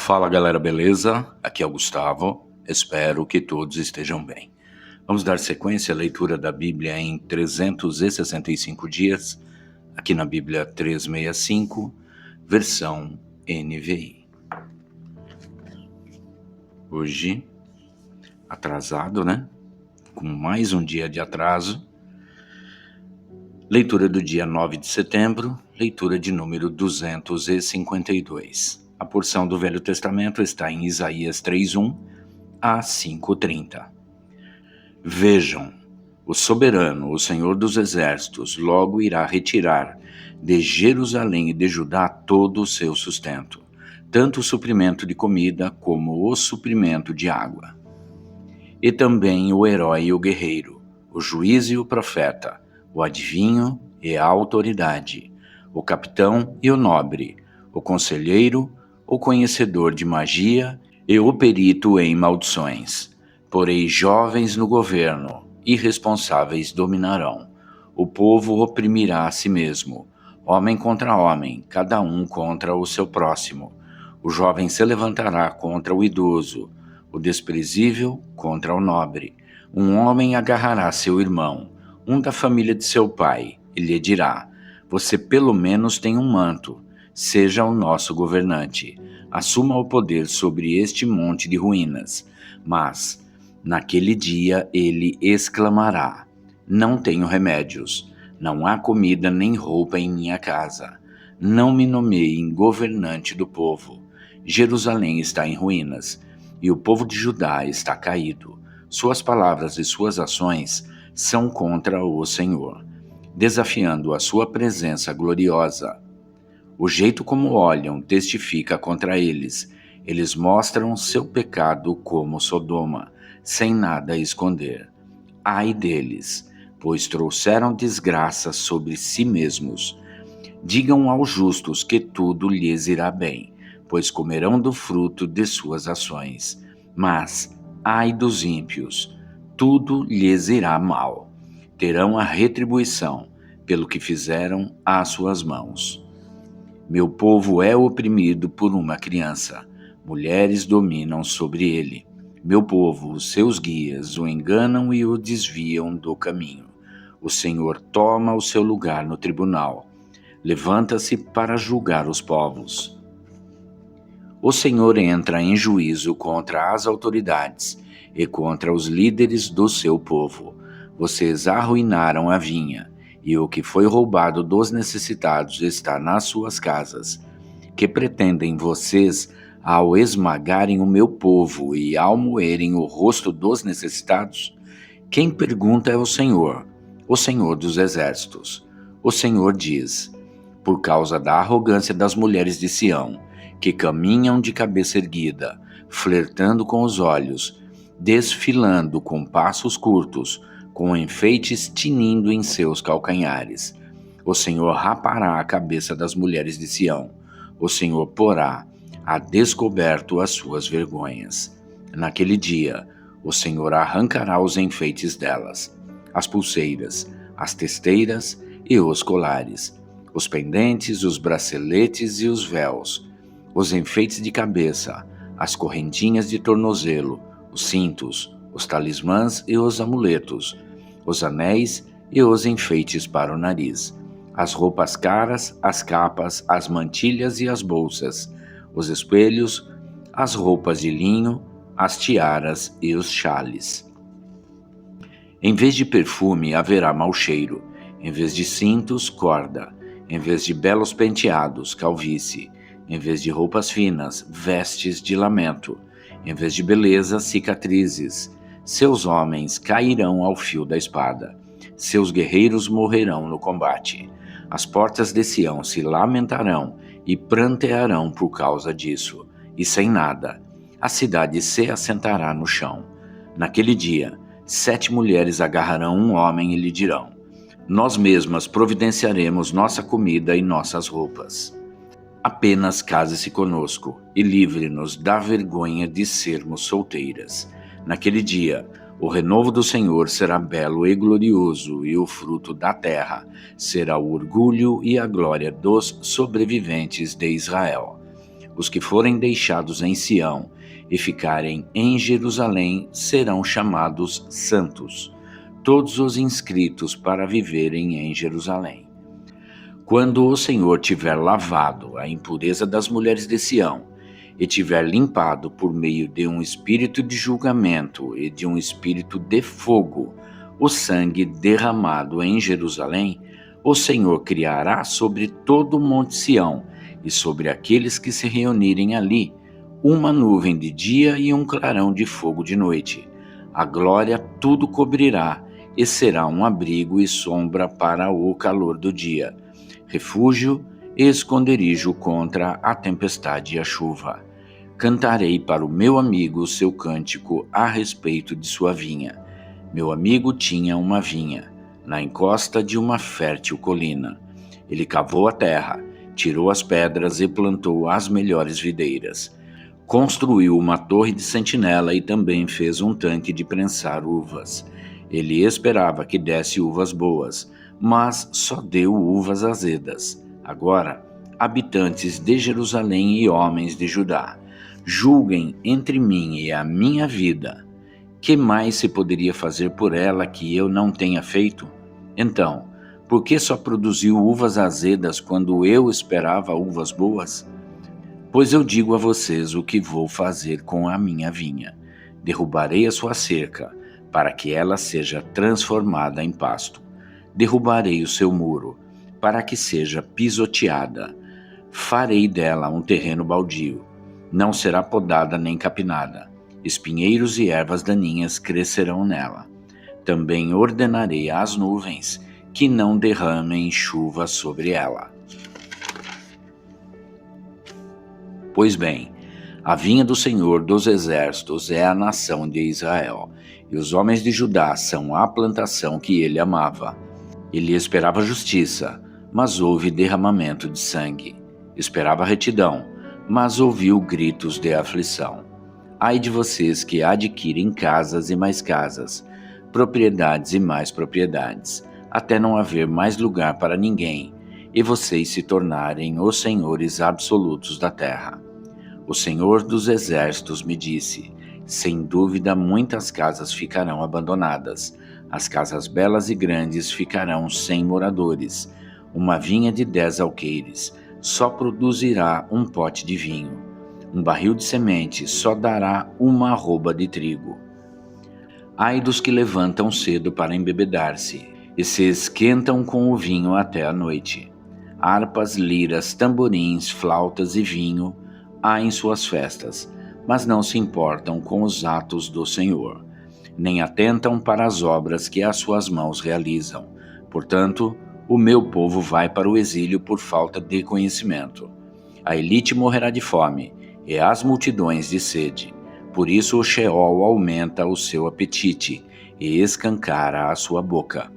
Fala galera, beleza? Aqui é o Gustavo, espero que todos estejam bem. Vamos dar sequência à leitura da Bíblia em 365 dias, aqui na Bíblia 365, versão NVI. Hoje, atrasado, né? Com mais um dia de atraso, leitura do dia 9 de setembro, leitura de número 252. A porção do Velho Testamento está em Isaías 3:1 a 5:30. Vejam, o soberano, o Senhor dos Exércitos, logo irá retirar de Jerusalém e de Judá todo o seu sustento, tanto o suprimento de comida como o suprimento de água. E também o herói e o guerreiro, o juiz e o profeta, o adivinho e a autoridade, o capitão e o nobre, o conselheiro, o conhecedor de magia e o perito em maldições. Porém, jovens no governo, irresponsáveis dominarão. O povo oprimirá a si mesmo, homem contra homem, cada um contra o seu próximo. O jovem se levantará contra o idoso, o desprezível contra o nobre. Um homem agarrará seu irmão, um da família de seu pai, e lhe dirá: você pelo menos tem um manto, seja o nosso governante. Assuma o poder sobre este monte de ruínas. Mas naquele dia ele exclamará: não tenho remédios, não há comida nem roupa em minha casa. Não me nomeiem governante do povo. Jerusalém está em ruínas, e o povo de Judá está caído. Suas palavras e suas ações são contra o Senhor, desafiando a sua presença gloriosa. O jeito como olham testifica contra eles. Eles mostram seu pecado como Sodoma, sem nada a esconder. Ai deles, pois trouxeram desgraça sobre si mesmos. Digam aos justos que tudo lhes irá bem, pois comerão do fruto de suas ações. Mas, ai dos ímpios, tudo lhes irá mal. Terão a retribuição pelo que fizeram às suas mãos. Meu povo é oprimido por uma criança. Mulheres dominam sobre ele. Meu povo, os seus guias, o enganam e o desviam do caminho. O Senhor toma o seu lugar no tribunal. Levanta-se para julgar os povos. O Senhor entra em juízo contra as autoridades e contra os líderes do seu povo. Vocês arruinaram a vinha, e o que foi roubado dos necessitados está nas suas casas. Que pretendem vocês ao esmagarem o meu povo e ao moerem o rosto dos necessitados? Quem pergunta é o Senhor dos Exércitos. O Senhor diz: por causa da arrogância das mulheres de Sião, que caminham de cabeça erguida, flertando com os olhos, desfilando com passos curtos, com enfeites tinindo em seus calcanhares. O Senhor rapará a cabeça das mulheres de Sião. O Senhor porá a descoberto as suas vergonhas. Naquele dia, o Senhor arrancará os enfeites delas, as pulseiras, as testeiras e os colares, os pendentes, os braceletes e os véus, os enfeites de cabeça, as correntinhas de tornozelo, os cintos, os talismãs e os amuletos, os anéis e os enfeites para o nariz, as roupas caras, as capas, as mantilhas e as bolsas, os espelhos, as roupas de linho, as tiaras e os xales. Em vez de perfume haverá mau cheiro, em vez de cintos, corda, em vez de belos penteados, calvície, em vez de roupas finas, vestes de lamento, em vez de beleza, cicatrizes. Seus homens cairão ao fio da espada, seus guerreiros morrerão no combate. As portas de Sião se lamentarão e prantearão por causa disso, e sem nada, a cidade se assentará no chão. Naquele dia, 7 mulheres agarrarão um homem e lhe dirão: nós mesmas providenciaremos nossa comida e nossas roupas. Apenas case-se conosco e livre-nos da vergonha de sermos solteiras. Naquele dia, o renovo do Senhor será belo e glorioso, e o fruto da terra será o orgulho e a glória dos sobreviventes de Israel. Os que forem deixados em Sião e ficarem em Jerusalém serão chamados santos, todos os inscritos para viverem em Jerusalém. Quando o Senhor tiver lavado a impureza das mulheres de Sião e tiver limpado por meio de um espírito de julgamento e de um espírito de fogo o sangue derramado em Jerusalém, o Senhor criará sobre todo o monte Sião e sobre aqueles que se reunirem ali uma nuvem de dia e um clarão de fogo de noite. A glória tudo cobrirá e será um abrigo e sombra para o calor do dia, refúgio e esconderijo contra a tempestade e a chuva. Cantarei para o meu amigo seu cântico a respeito de sua vinha. Meu amigo tinha uma vinha na encosta de uma fértil colina. Ele cavou a terra, tirou as pedras e plantou as melhores videiras. Construiu uma torre de sentinela e também fez um tanque de prensar uvas. Ele esperava que desse uvas boas, mas só deu uvas azedas. Agora, habitantes de Jerusalém e homens de Judá, julguem entre mim e a minha vida. Que mais se poderia fazer por ela que eu não tenha feito? Então, por que só produziu uvas azedas quando eu esperava uvas boas? Pois eu digo a vocês o que vou fazer com a minha vinha. Derrubarei a sua cerca, para que ela seja transformada em pasto. Derrubarei o seu muro, para que seja pisoteada. Farei dela um terreno baldio. Não será podada nem capinada. Espinheiros e ervas daninhas crescerão nela. Também ordenarei às nuvens que não derramem chuva sobre ela. Pois bem, a vinha do Senhor dos Exércitos é a nação de Israel, e os homens de Judá são a plantação que ele amava. Ele esperava justiça, mas houve derramamento de sangue. Esperava retidão, mas ouviu gritos de aflição. Ai de vocês que adquirem casas e mais casas, propriedades e mais propriedades, até não haver mais lugar para ninguém, e vocês se tornarem os senhores absolutos da terra. O Senhor dos Exércitos me disse: sem dúvida muitas casas ficarão abandonadas, as casas belas e grandes ficarão sem moradores. Uma vinha de 10 alqueires só produzirá um pote de vinho. Um barril de semente só dará uma arroba de trigo. Ai dos que levantam cedo para embebedar-se e se esquentam com o vinho até a noite. Harpas, liras, tamborins, flautas e vinho há em suas festas, mas não se importam com os atos do Senhor, nem atentam para as obras que as suas mãos realizam. Portanto, o meu povo vai para o exílio por falta de conhecimento. A elite morrerá de fome e as multidões de sede. Por isso o Sheol aumenta o seu apetite e escancara a sua boca.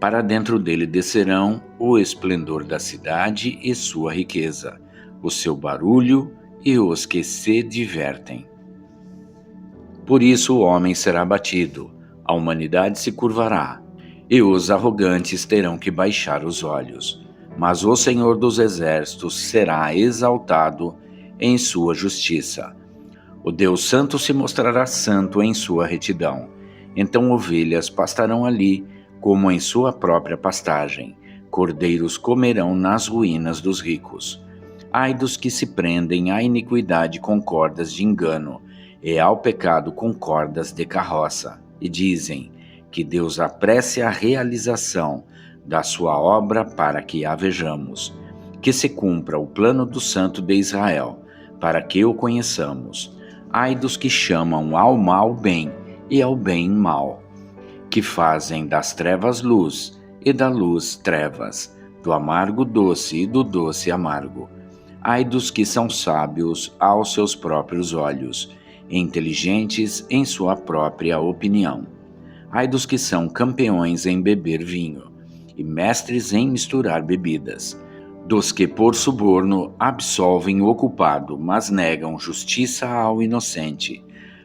Para dentro dele descerão o esplendor da cidade e sua riqueza, o seu barulho e os que se divertem. Por isso o homem será abatido, a humanidade se curvará, e os arrogantes terão que baixar os olhos. Mas o Senhor dos Exércitos será exaltado em sua justiça. O Deus Santo se mostrará santo em sua retidão. Então ovelhas pastarão ali, como em sua própria pastagem. Cordeiros comerão nas ruínas dos ricos. Ai dos que se prendem à iniquidade com cordas de engano, e ao pecado com cordas de carroça, e dizem: que Deus apresse a realização da sua obra para que a vejamos. Que se cumpra o plano do Santo de Israel, para que o conheçamos. Ai dos que chamam ao mal bem e ao bem mal, que fazem das trevas luz e da luz trevas, do amargo doce e do doce amargo. Ai dos que são sábios aos seus próprios olhos, e inteligentes em sua própria opinião. Ai dos que são campeões em beber vinho, e mestres em misturar bebidas, dos que por suborno absolvem o culpado, mas negam justiça ao inocente.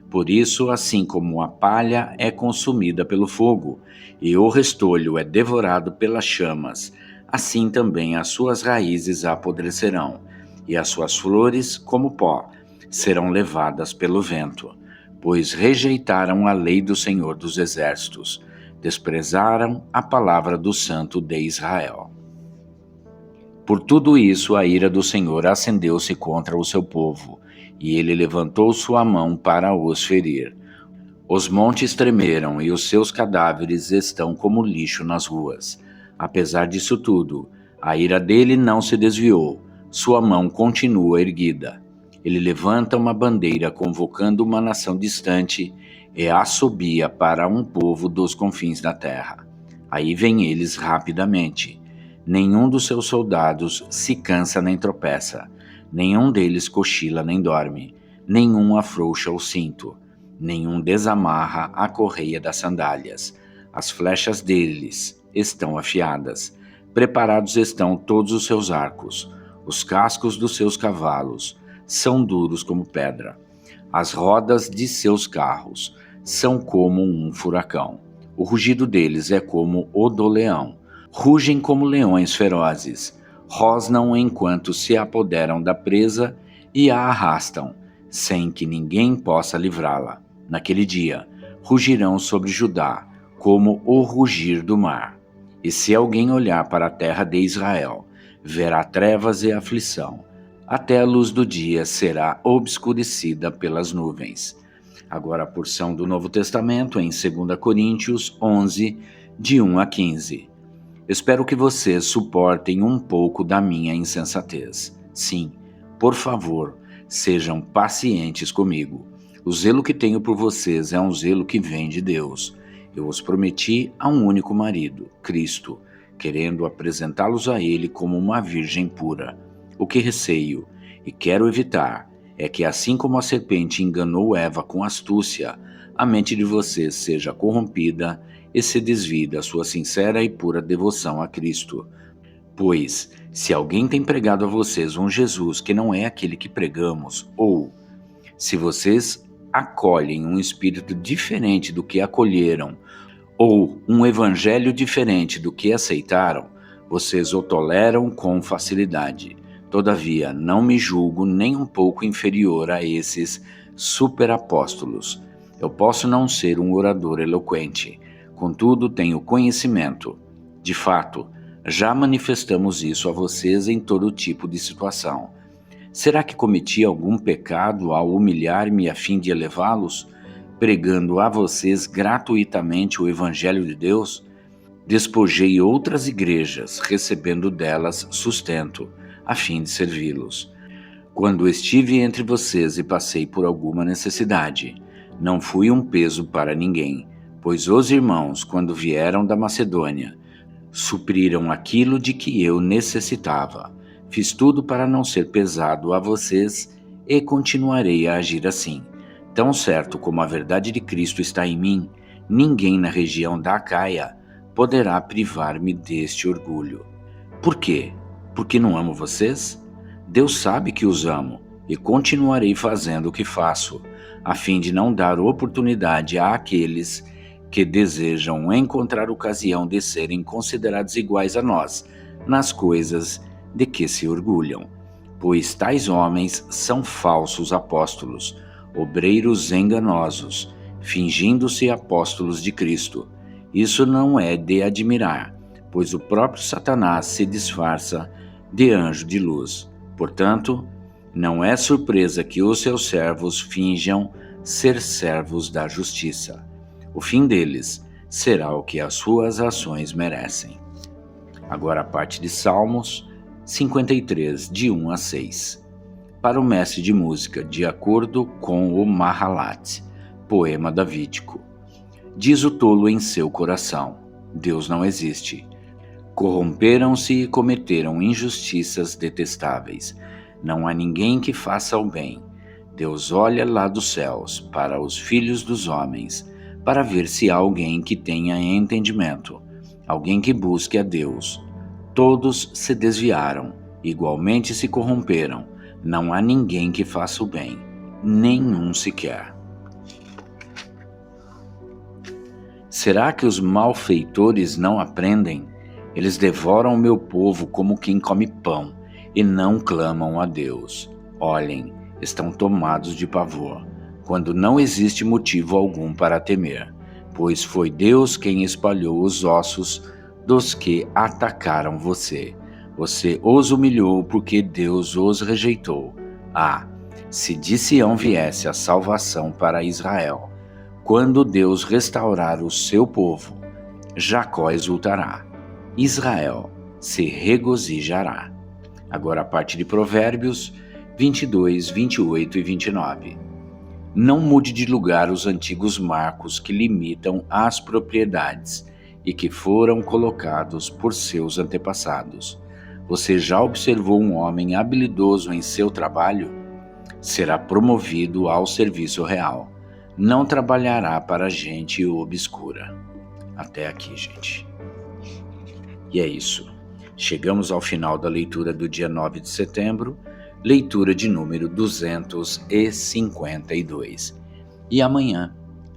Por isso, assim como a palha é consumida pelo fogo, e o restolho é devorado pelas chamas, assim também as suas raízes apodrecerão, e as suas flores, como pó, serão levadas pelo vento, pois rejeitaram a lei do Senhor dos Exércitos, desprezaram a palavra do Santo de Israel. Por tudo isso, a ira do Senhor acendeu-se contra o seu povo, e ele levantou sua mão para os ferir. Os montes tremeram e os seus cadáveres estão como lixo nas ruas. Apesar disso tudo, a ira dele não se desviou, sua mão continua erguida. Ele levanta uma bandeira convocando uma nação distante e assobia para um povo dos confins da terra. Aí vêm eles rapidamente. Nenhum dos seus soldados se cansa nem tropeça, nenhum deles cochila nem dorme, nenhum afrouxa o cinto, nenhum desamarra a correia das sandálias. As flechas deles estão afiadas, preparados estão todos os seus arcos, os cascos dos seus cavalos são duros como pedra, as rodas de seus carros são como um furacão, o rugido deles é como o do leão. Rugem como leões ferozes, rosnam enquanto se apoderam da presa e a arrastam, sem que ninguém possa livrá-la. Naquele dia, rugirão sobre Judá, como o rugir do mar. E se alguém olhar para a terra de Israel, verá trevas e aflição. Até a luz do dia será obscurecida pelas nuvens. Agora a porção do Novo Testamento em 2 Coríntios 11, de 1 a 15. Espero que vocês suportem um pouco da minha insensatez. Sim, por favor, sejam pacientes comigo. O zelo que tenho por vocês é um zelo que vem de Deus. Eu os prometi a um único marido, Cristo, querendo apresentá-los a Ele como uma virgem pura. O que receio e quero evitar é que, assim como a serpente enganou Eva com astúcia, a mente de vocês seja corrompida e se desvie da sua sincera e pura devoção a Cristo. Pois, se alguém tem pregado a vocês um Jesus que não é aquele que pregamos, ou se vocês acolhem um espírito diferente do que acolheram, ou um evangelho diferente do que aceitaram, vocês o toleram com facilidade. Todavia, não me julgo nem um pouco inferior a esses superapóstolos. Eu posso não ser um orador eloquente, contudo tenho conhecimento. De fato, já manifestamos isso a vocês em todo tipo de situação. Será que cometi algum pecado ao humilhar-me a fim de elevá-los, pregando a vocês gratuitamente o Evangelho de Deus? Despojei outras igrejas, recebendo delas sustento, a fim de servi-los. Quando estive entre vocês e passei por alguma necessidade, não fui um peso para ninguém, pois os irmãos, quando vieram da Macedônia, supriram aquilo de que eu necessitava. Fiz tudo para não ser pesado a vocês e continuarei a agir assim. Tão certo como a verdade de Cristo está em mim, ninguém na região da Acaia poderá privar-me deste orgulho. Por quê? Porque não amo vocês? Deus sabe que os amo e continuarei fazendo o que faço, a fim de não dar oportunidade àqueles que desejam encontrar ocasião de serem considerados iguais a nós nas coisas de que se orgulham. Pois tais homens são falsos apóstolos, obreiros enganosos, fingindo-se apóstolos de Cristo. Isso não é de admirar, pois o próprio Satanás se disfarça de anjo de luz. Portanto, não é surpresa que os seus servos finjam ser servos da justiça. O fim deles será o que as suas ações merecem. Agora a parte de Salmos 53, de 1 a 6. Para o mestre de música, de acordo com o Mahalat, poema davídico. Diz o tolo em seu coração: Deus não existe. Corromperam-se e cometeram injustiças detestáveis. Não há ninguém que faça o bem. Deus olha lá dos céus para os filhos dos homens, para ver se há alguém que tenha entendimento, alguém que busque a Deus. Todos se desviaram, igualmente se corromperam. Não há ninguém que faça o bem, nenhum sequer. Será que os malfeitores não aprendem? Eles devoram o meu povo como quem come pão, e não clamam a Deus. Olhem, estão tomados de pavor, quando não existe motivo algum para temer, pois foi Deus quem espalhou os ossos dos que atacaram você. Você os humilhou porque Deus os rejeitou. Ah, se de Sião viesse a salvação para Israel, quando Deus restaurar o seu povo, Jacó exultará, Israel se regozijará. Agora a parte de Provérbios 22, 28 e 29. Não mude de lugar os antigos marcos que limitam as propriedades e que foram colocados por seus antepassados. Você já observou um homem habilidoso em seu trabalho? Será promovido ao serviço real. Não trabalhará para gente obscura. Até aqui, gente. E é isso. Chegamos ao final da leitura do dia 9 de setembro, leitura de número 252. E amanhã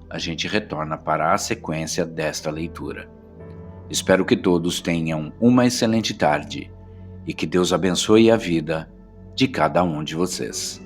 a gente retorna para a sequência desta leitura. Espero que todos tenham uma excelente tarde e que Deus abençoe a vida de cada um de vocês.